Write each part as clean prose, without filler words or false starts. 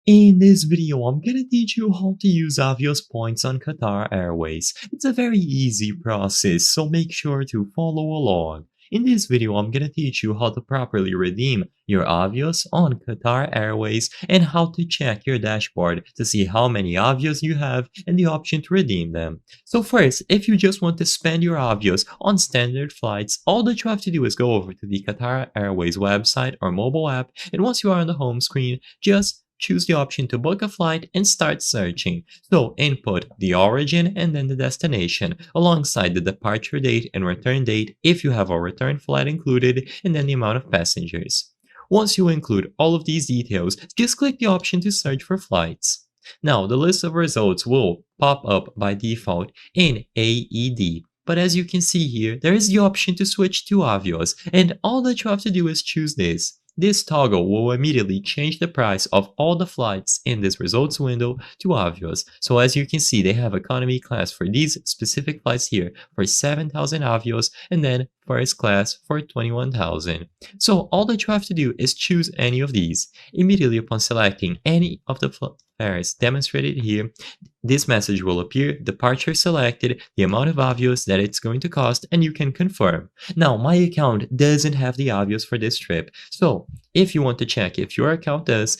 In this video, I'm gonna teach you how to use Avios points on Qatar Airways. It's a very easy process, so make sure to follow along. In this video, I'm gonna teach you how to properly redeem your Avios on Qatar Airways and how to check your dashboard to see how many Avios you have and the option to redeem them. So first, if you just want to spend your Avios on standard flights, all that you have to do is go over to the Qatar Airways website or mobile app, and once you are on the home screen, just choose the option to book a flight and start searching. So input the origin and then the destination alongside the departure date and return date if you have a return flight included, and then the amount of passengers. Once you include all of these details, just click the option to search for flights. Now, the list of results will pop up by default in AED. But as you can see here, there is the option to switch to Avios, and all that you have to do is choose this. This toggle will immediately change the price of all the flights in this results window to Avios. So as you can see, they have economy class for these specific flights here for 7,000 Avios, and then first class for 21,000. So all that you have to do is choose any of these. Immediately upon selecting any of the fares demonstrated here, this message will appear, departure selected, the amount of Avios that it's going to cost, and you can confirm. Now, my account doesn't have the Avios for this trip, so if you want to check if your account does,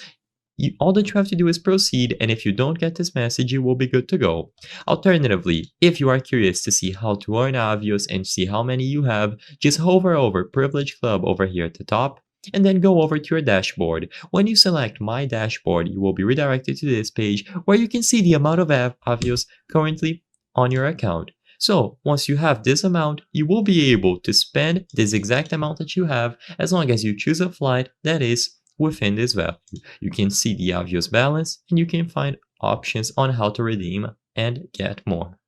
all that you have to do is proceed, and if you don't get this message, you will be good to go. Alternatively, if you are curious to see how to earn Avios and see how many you have, just hover over Privilege Club over here at the top, and then go over to your dashboard. When you select My Dashboard, you will be redirected to this page where you can see the amount of Avios currently on your account. So once you have this amount, you will be able to spend this exact amount that you have as long as you choose a flight that is within this value. You can see the Avios balance and you can find options on how to redeem and get more.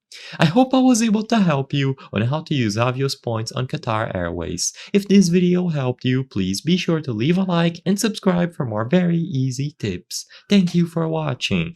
I hope I was able to help you on how to use Avios points on Qatar Airways. If this video helped you, please be sure to leave a like and subscribe for more very easy tips. Thank you for watching.